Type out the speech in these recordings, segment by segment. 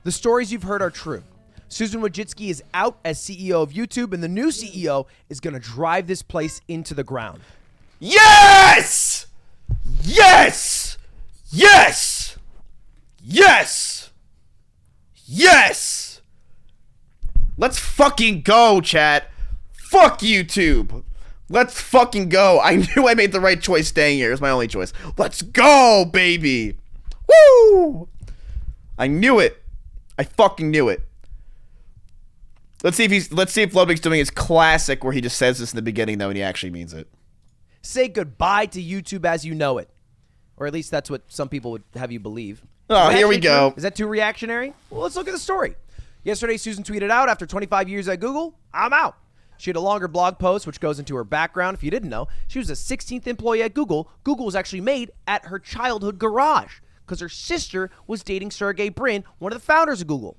The stories you've heard are true. Susan Wojcicki is out as CEO of YouTube, and the new CEO is going to drive this place into the ground. Yes! Yes! Yes! Yes! Yes! Let's fucking go, chat. Fuck YouTube. Let's fucking go. I knew I made the right choice staying here. It was my only choice. Let's go, baby. Woo! I knew it. I fucking knew it. Let's see if Ludwig's doing his classic where he just says this in the beginning though and he actually means it. Say goodbye to YouTube as you know it. Or at least that's what some people would have you believe. Oh, here we go. True? Is that too reactionary? Well, let's look at the story. Yesterday, Susan tweeted out, after 25 years at Google, I'm out. She had a longer blog post, which goes into her background. If you didn't know, she was the 16th employee at Google. Google was actually made at her childhood garage because her sister was dating Sergey Brin, one of the founders of Google.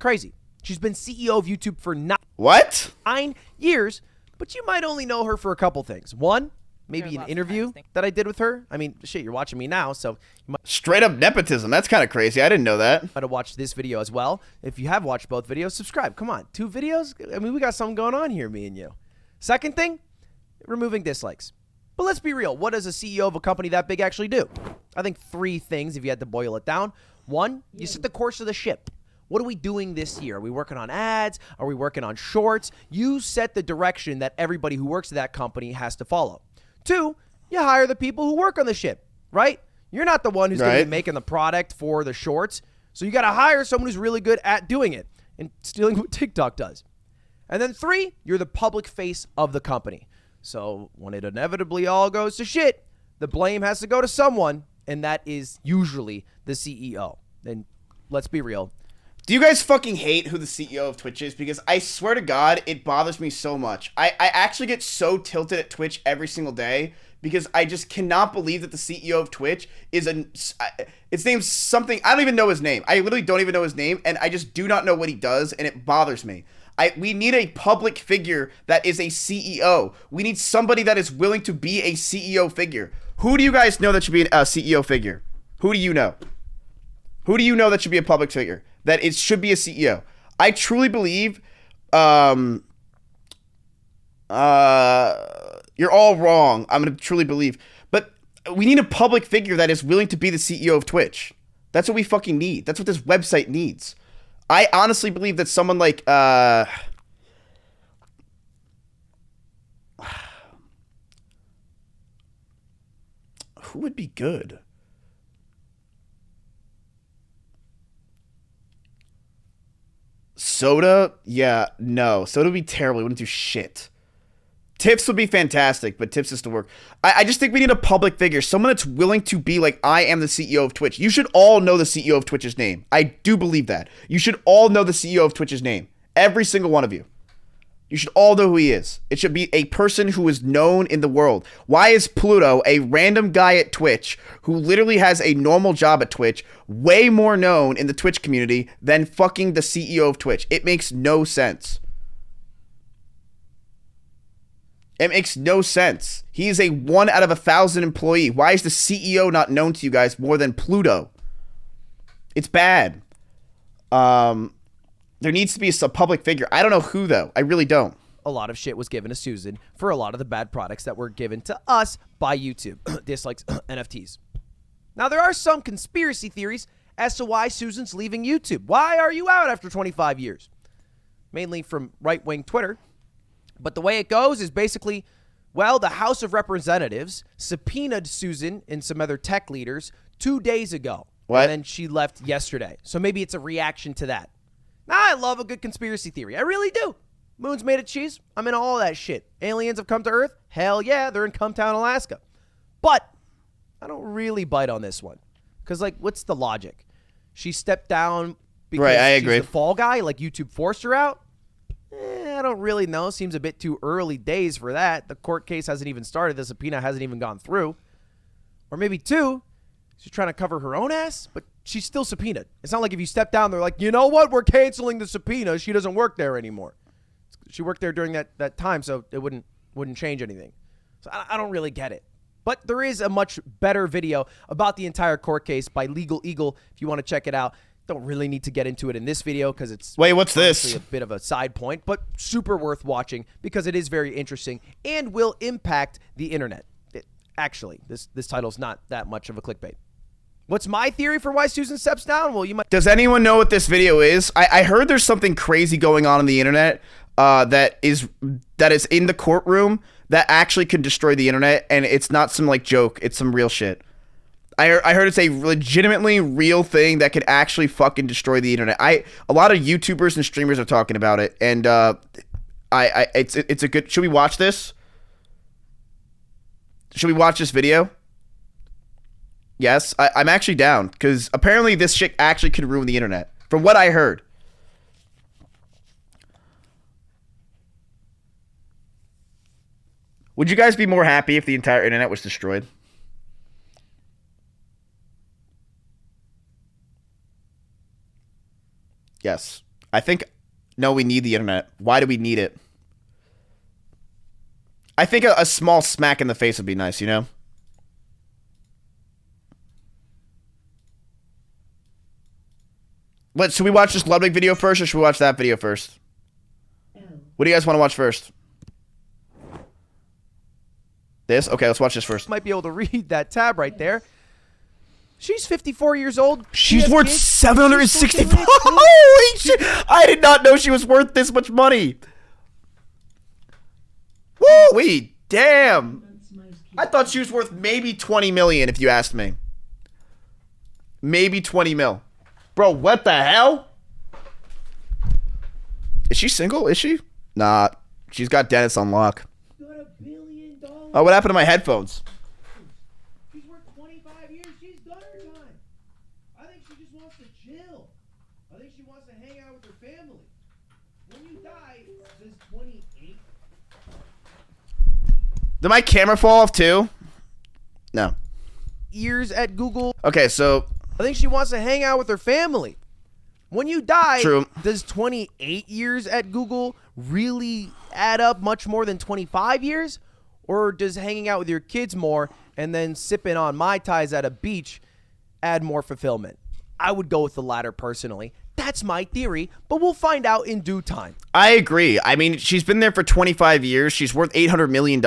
Crazy. She's been CEO of YouTube for 9 years, but you might only know her for a couple things. One, maybe an interview that I did with her. I mean, shit, you're watching me now, so you might straight up nepotism. That's kind of crazy. I didn't know that. have watched this video as well. If you have watched both videos, subscribe. Come on, 2 videos? I mean, we got something going on here, me and you. Second thing, removing dislikes. But let's be real. What does a CEO of a company that big actually do? I think 3 things if you had to boil it down. 1, you set the course of the ship. What are we doing this year? Are we working on ads? Are we working on shorts? You set the direction that everybody who works at that company has to follow. 2, you hire the people who work on the ship, right? You're not the one who's going to be making the product for the shorts. So you got to hire someone who's really good at doing it and stealing what TikTok does. And then 3, you're the public face of the company. So when it inevitably all goes to shit, the blame has to go to someone, and that is usually the CEO. And let's be real. Do you guys fucking hate who the CEO of Twitch is? Because I swear to God, it bothers me so much. I actually get so tilted at Twitch every single day because I just cannot believe that the CEO of Twitch is its name's something, I don't even know his name. I literally don't even know his name, and I just do not know what he does, and it bothers me. We need a public figure that is a CEO. We need somebody that is willing to be a CEO figure. Who do you guys know that should be a CEO figure? Who do you know? Who do you know that should be a public figure? That it should be a CEO. I truly believe you're all wrong. I'm going to truly believe. But we need a public figure that is willing to be the CEO of Twitch. That's what we fucking need. That's what this website needs. I honestly believe that someone like who would be good? Soda? Yeah, no. Soda would be terrible. He wouldn't do shit. Tips would be fantastic, but Tips is to work. I just think we need a public figure. Someone that's willing to be like, I am the CEO of Twitch. You should all know the CEO of Twitch's name. I do believe that. You should all know the CEO of Twitch's name. Every single one of you. You should all know who he is. It should be a person who is known in the world. Why is Pluto, a random guy at Twitch, who literally has a normal job at Twitch, way more known in the Twitch community than fucking the CEO of Twitch? It makes no sense. It makes no sense. He is a 1 out of 1,000 employee. Why is the CEO not known to you guys more than Pluto? It's bad. There needs to be a public figure. I don't know who, though. I really don't. A lot of shit was given to Susan for a lot of the bad products that were given to us by YouTube. Dislikes, NFTs. Now, there are some conspiracy theories as to why Susan's leaving YouTube. Why are you out after 25 years? Mainly from right-wing Twitter. But the way it goes is basically, well, the House of Representatives subpoenaed Susan and some other tech leaders 2 days ago. What? And then she left yesterday. So maybe it's a reaction to that. Now, I love a good conspiracy theory. I really do. Moon's made of cheese. I'm into all that shit. Aliens have come to Earth. Hell yeah, they're in Cumtown, Alaska. But I don't really bite on this one. Because, like, what's the logic? She stepped down because she's the fall guy? Like, YouTube forced her out? I don't really know. Seems a bit too early days for that. The court case hasn't even started. The subpoena hasn't even gone through. Or maybe 2, she's trying to cover her own ass, but she's still subpoenaed. It's not like if you step down, they're like, you know what? We're canceling the subpoena. She doesn't work there anymore. She worked there during that time, so it wouldn't change anything. So I don't really get it. But there is a much better video about the entire court case by Legal Eagle if you want to check it out. Don't really need to get into it in this video because it's Wait, what's honestly this? a bit of a side point, but super worth watching because it is very interesting and will impact the internet. Actually, this title's not that much of a clickbait. What's my theory for why Susan steps down? Well, you might. Does anyone know what this video is? I heard there's something crazy going on the internet that is in the courtroom that actually could destroy the internet, and it's not some like joke. It's some real shit. I heard it's a legitimately real thing that could actually fucking destroy the internet. A lot of YouTubers and streamers are talking about it, and it's a good. Should we watch this? Should we watch this video? Yes, I'm actually down because apparently this shit actually could ruin the internet. From what I heard. Would you guys be more happy if the entire internet was destroyed? Yes. I think, no, we need the internet. Why do we need it? I think a small smack in the face would be nice, you know? Should we watch this Ludwig video first, or should we watch that video first? What do you guys want to watch first? This? Okay, let's watch this first. Might be able to read that tab right there. She's 54 years old. She's worth 765. Holy shit! I did not know she was worth this much money. Woo-wee, damn. I thought she was worth maybe 20 million if you asked me. Maybe 20 mil. Bro, what the hell? Is she single? Is she? Nah, she's got Dennis on lock. $1 billion. Oh, what happened to my headphones? She's worth 25 years. She's done her time. I think she just wants to chill. I think she wants to hang out with her family. When you die, does 28? Did my camera fall off too? No. Years at Google. Okay, so I think she wants to hang out with her family. When you die, True. Does 28 years at Google really add up much more than 25 years? Or does hanging out with your kids more and then sipping on Mai Tais at a beach add more fulfillment? I would go with the latter personally. That's my theory, but we'll find out in due time. I agree. I mean, she's been there for 25 years. She's worth $800 million.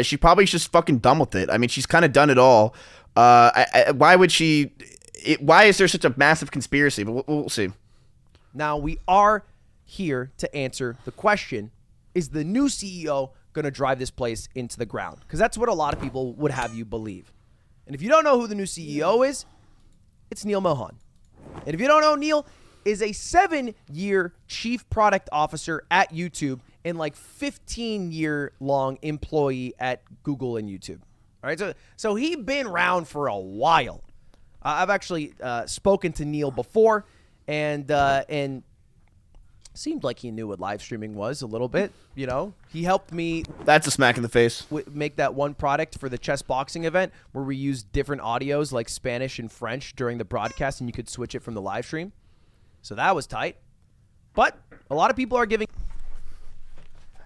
She probably just fucking done with it. I mean, she's kind of done it all. Why would she... why is there such a massive conspiracy? But we'll see. Now, we are here to answer the question, is the new CEO going to drive this place into the ground? Because that's what a lot of people would have you believe. And if you don't know who the new CEO is, it's Neil Mohan. And if you don't know, Neil is a 7-year chief product officer at YouTube and like 15-year-long employee at Google and YouTube. All right, so he's been around for a while. I've actually spoken to Neil before, and seemed like he knew what live streaming was a little bit. You know, he helped me. That's a smack in the face. Make that one product for the chess boxing event where we used different audios like Spanish and French during the broadcast, and you could switch it from the live stream. So that was tight. But a lot of people are giving.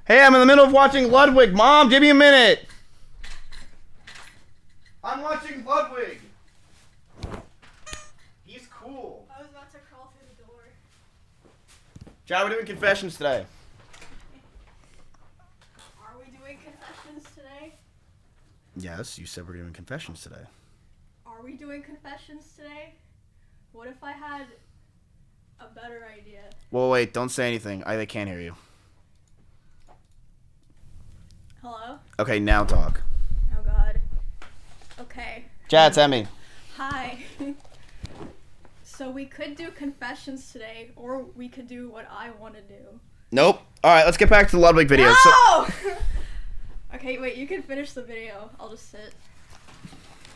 Hey, I'm in the middle of watching Ludwig. Mom, give me a minute. I'm watching Ludwig. He's cool. I was about to crawl through the door. John, we're doing confessions today. Are we doing confessions today? Yes, you said we're doing confessions today. Are we doing confessions today? What if I had a better idea? Well, wait, don't say anything. They can't hear you. Hello? Okay, now talk. Oh god. Okay. Chad, it's Emmy. Hi. So we could do confessions today, or we could do what I want to do. Nope. All right, let's get back to the Ludwig video. No! Okay, wait, you can finish the video. I'll just sit.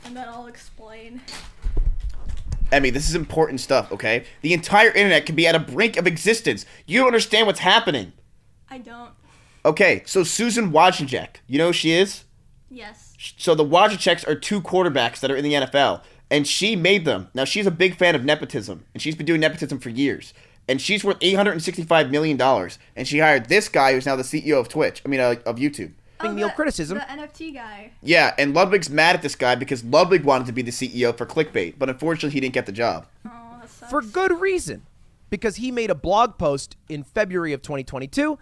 And then I'll explain. Emmy, this is important stuff, okay? The entire internet can be at a brink of existence. You don't understand what's happening. I don't. Okay, so Susan Wojcicki, you know who she is? Yes. So the Wojcicki's are 2 quarterbacks that are in the NFL, and she made them. Now, she's a big fan of nepotism, and she's been doing nepotism for years. And she's worth $865 million, and she hired this guy who's now the CEO of of YouTube. Neil criticism. The NFT guy. Yeah, and Ludwig's mad at this guy because Ludwig wanted to be the CEO for clickbait, but unfortunately he didn't get the job. Oh, that sucks. for good reason, because he made a blog post in February of 2022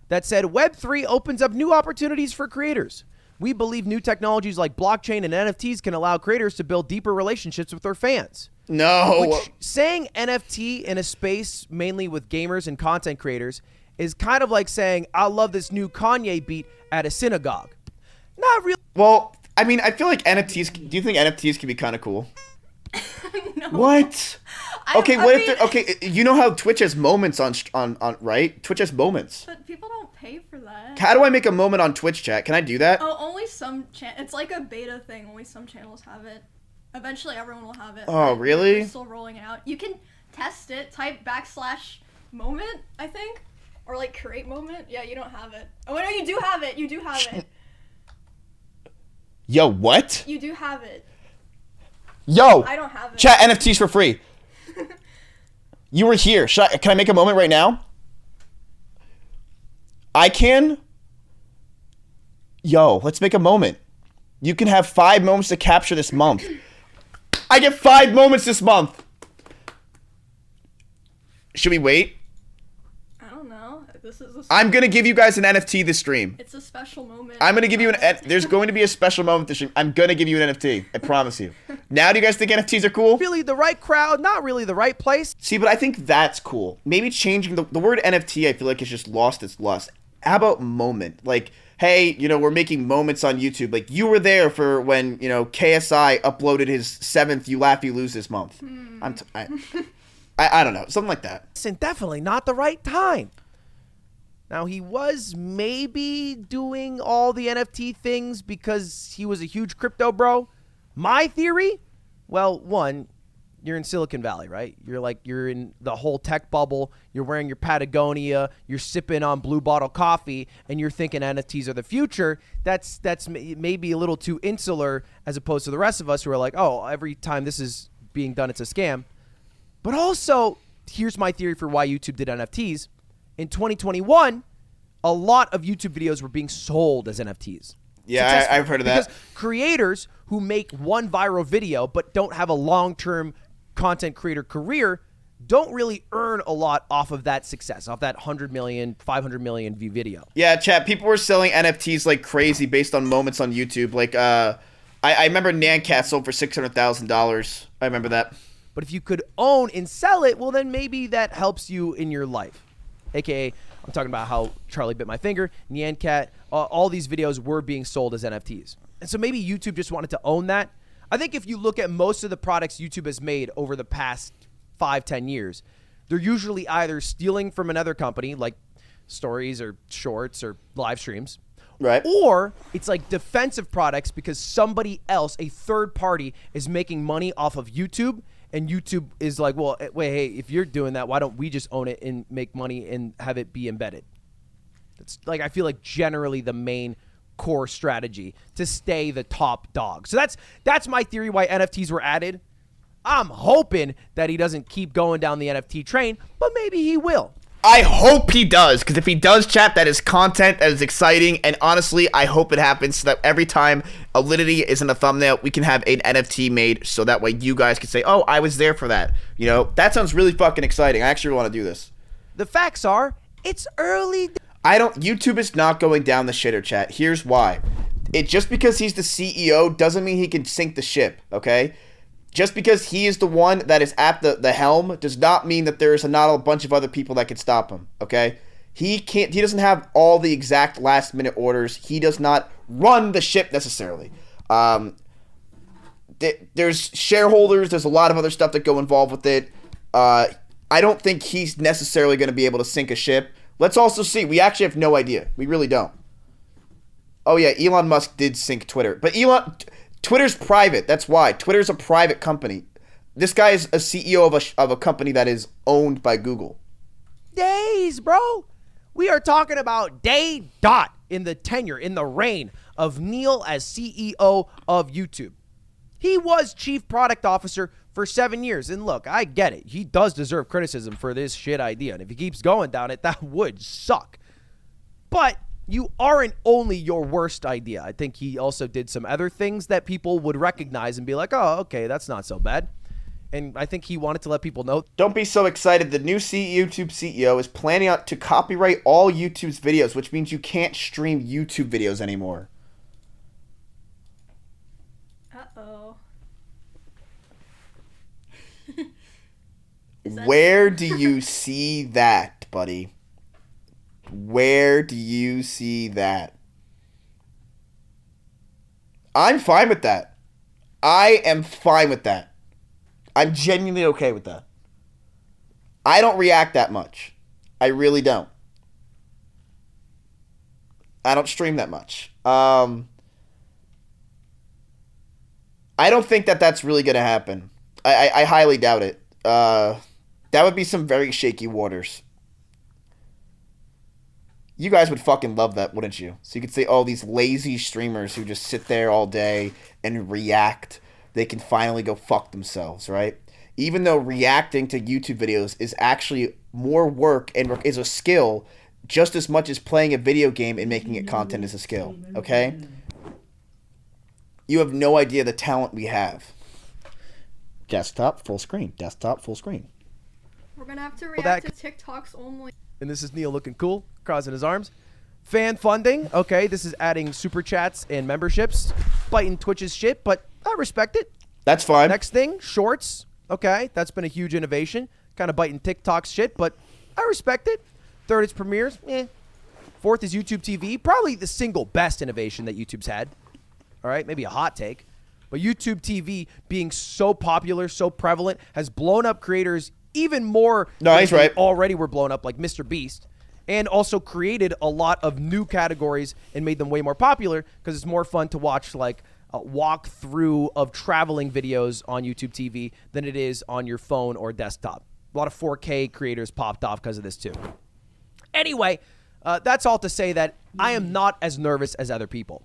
that said Web3 opens up new opportunities for creators. We believe new technologies like blockchain and NFTs can allow creators to build deeper relationships with their fans. No. Which, saying NFT in a space mainly with gamers and content creators is kind of like saying, I love this new Kanye beat at a synagogue. Not really. Well, I mean, I feel like NFTs. Do you think NFTs can be kind of cool? No. What? I Okay, mean, okay, you know how Twitch has moments on right? Twitch has moments. But people don't pay for that. How do I make a moment on Twitch, chat? Can I do that? Oh, only some it's like a beta thing. Only some channels have it. Eventually, everyone will have it. Oh, but really? They're still rolling it out. You can test it. Type /moment, I think, or like create moment. Yeah, you don't have it. Oh no, you do have it. You do have it. Yo, what? You do have it. Yo, I don't have it. chat, NFTs for free. You were here. Can I make a moment right now? I can. Yo, let's make a moment. You can have 5 moments to capture this month. I get 5 moments this month. Should we wait? I don't know. This is. I'm gonna give you guys an NFT this stream. It's a special moment. I'm gonna give you there's going to be a special moment this stream. I'm gonna give you an NFT. I promise you. Now, do you guys think NFTs are cool? Really the right crowd, not really the right place. See, but I think that's cool. Maybe changing the word NFT, I feel like it's just lost its lust. How about moment? Like, hey, we're making moments on YouTube. Like, you were there for when, KSI uploaded his 7th You Laugh, You Lose this month. I don't know. Something like that. Listen, definitely not the right time. Now, he was maybe doing all the NFT things because he was a huge crypto bro. My theory? Well, one, you're in Silicon Valley, right? You're in the whole tech bubble. You're wearing your Patagonia. You're sipping on Blue Bottle coffee, and you're thinking NFTs are the future. That's maybe a little too insular as opposed to the rest of us who are like, oh, every time this is being done, it's a scam. But also, here's my theory for why YouTube did NFTs. In 2021, a lot of YouTube videos were being sold as NFTs. Yeah, I've heard of that. Because creators who make one viral video but don't have a long-term content creator career don't really earn a lot off of that success, off that 100 million, 500 million view video. Yeah, chat, people were selling NFTs like crazy based on moments on YouTube. Like, I remember Nancat sold for $600,000. I remember that. But if you could own and sell it, well, then maybe that helps you in your life. AKA, I'm talking about how Charlie bit my finger, Nyan Cat, all these videos were being sold as NFTs. And so maybe YouTube just wanted to own that. I think if you look at most of the products YouTube has made over the past 5-10 years, they're usually either stealing from another company, like stories or shorts or live streams, right? Or it's like defensive products because somebody else, a third party, is making money off of YouTube. And YouTube is like, well, wait, hey, if you're doing that, why don't we just own it and make money and have it be embedded? That's like, I feel like generally the main core strategy to stay the top dog. So that's my theory why NFTs were added. I'm hoping that he doesn't keep going down the NFT train, but maybe he will. I hope he does, because if he does, chat, that is content, that is exciting, and honestly, I hope it happens so that every time Alinity is in a thumbnail, we can have an NFT made so that way you guys can say, oh, I was there for that. That sounds really fucking exciting. I actually want to do this. The facts are, it's early. YouTube is not going down the shitter, chat. Here's why. Just because he's the CEO doesn't mean he can sink the ship, okay? Just because he is the one that is at the helm does not mean that there's not a bunch of other people that can stop him, okay? He doesn't have all the exact last minute orders. He does not run the ship necessarily. There's shareholders, there's a lot of other stuff that go involved with it. I don't think he's necessarily going to be able to sink a ship. Let's also see. We actually have no idea. We really don't. Oh yeah, Elon Musk did sink Twitter. But Twitter's private. That's why. Twitter's a private company. This guy is a CEO of a company that is owned by Google. Days, bro. We are talking about day dot in the tenure, in the reign of Neil as CEO of YouTube. He was chief product officer for 7 years. And look, I get it. He does deserve criticism for this shit idea. And if he keeps going down it, that would suck. But you aren't only your worst idea. I think he also did some other things that people would recognize and be like, oh, okay, that's not so bad. And I think he wanted to let people know. Don't be so excited. The new YouTube CEO is planning out to copyright all YouTube's videos, which means you can't stream YouTube videos anymore. Uh-oh. Where do you see that, buddy? Where do you see that? I'm fine with that. I am fine with that. I'm genuinely okay with that. I don't react that much. I really don't. I don't stream that much. I don't think that that's really going to happen. I highly doubt it. That would be some very shaky waters. You guys would fucking love that, wouldn't you? So you could say, oh, these lazy streamers who just sit there all day and react, they can finally go fuck themselves, right? Even though reacting to YouTube videos is actually more work and is a skill just as much as playing a video game and making it content is a skill, okay? You have no idea the talent we have. Desktop, full screen. Desktop, full screen. We're gonna have to react to TikToks only. And this is Neil looking cool, crossing his arms. Fan funding. Okay, this is adding super chats and memberships. Biting Twitch's shit, but I respect it. That's fine. Next thing, shorts. Okay, that's been a huge innovation. Kind of biting TikTok's shit, but I respect it. Third is premieres. Fourth is YouTube TV. Probably the single best innovation that YouTube's had. All right, maybe a hot take. But YouTube TV being so popular, so prevalent, has blown up creators even more No, he's right. Already were blown up, like Mr. Beast, and also created a lot of new categories and made them way more popular because it's more fun to watch like a walkthrough of traveling videos on YouTube TV than it is on your phone or desktop. A lot of 4K creators popped off because of this too. Anyway, that's all to say that I am not as nervous as other people.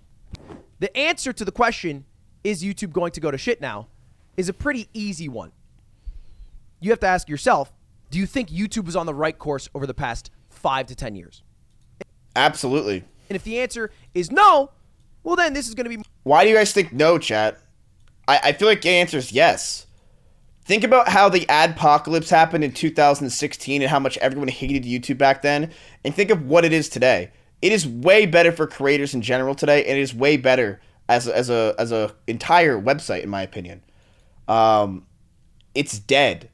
The answer to the question, is YouTube going to go to shit now, is a pretty easy one. You have to ask yourself, do you think YouTube was on the right course over the past 5 to 10 years? Absolutely. And if the answer is no, well then this is going to be... Why do you guys think no, chat? I feel like the answer is yes. Think about how the adpocalypse happened in 2016 and how much everyone hated YouTube back then, and think of what it is today. It is way better for creators in general today, and it is way better as a entire website, in my opinion. It's dead.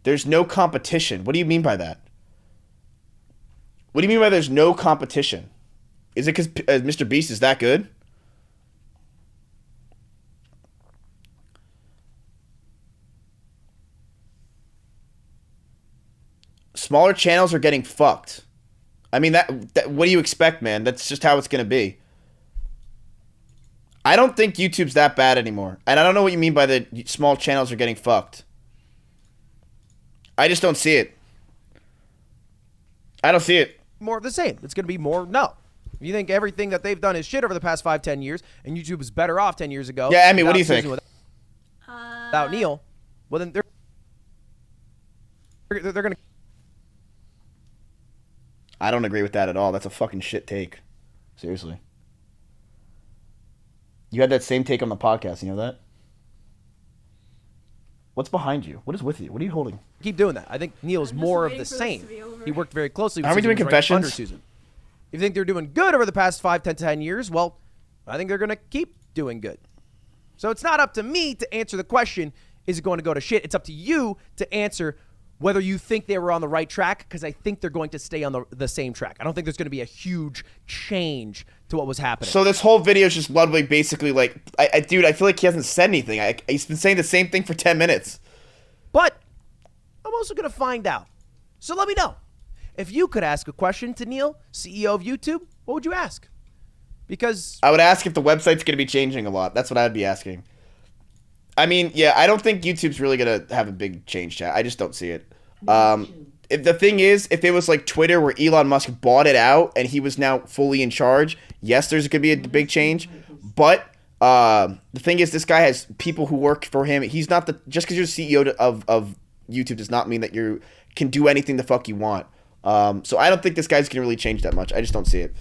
There's no competition. What do you mean by that? What do you mean by there's no competition? Is it because Mr. Beast is that good? Smaller channels are getting fucked. I mean, that what do you expect, man? That's just how it's going to be. I don't think YouTube's that bad anymore. And I don't know what you mean by the small channels are getting fucked. I just don't see it. I don't see it. more of the same. It's going to be more, no. If you think everything that they've done is shit over the past 5-10 years, and YouTube was better off 10 years ago. Yeah, Emmy, what do you think? Without Neil, well then they're going to... I don't agree with that at all. That's a fucking shit take. Seriously. You had that same take on the podcast. You know that? What's behind you? What is with you? What are you holding? Keep doing that. I think Neil's more of the same. He worked very closely with Are we doing confessions? Under Susan. If you think they're doing good over the past 5-10 years, well, I think they're going to keep doing good. So it's not up to me to answer the question, is it going to go to shit? It's up to you to answer whether you think they were on the right track, because I think they're going to stay on the same track. I don't think there's going to be a huge change to what was happening. So this whole video is just Ludwig basically like, dude, I feel like he hasn't said anything. He's been saying the same thing for 10 minutes. But I'm also going to find out. So let me know. If you could ask a question to Neil, CEO of YouTube, what would you ask? Because I would ask if the website's going to be changing a lot. That's what I'd be asking. I mean, yeah, I don't think YouTube's really going to have a big change, chat. I just don't see it. If the thing is, if it was like Twitter where Elon Musk bought it out and he was now fully in charge, yes, there's going to be a big change. But the thing is, this guy has people who work for him. He's not just because you're CEO of YouTube does not mean that you can do anything the fuck you want. So I don't think this guy's going to really change that much. I just don't see it.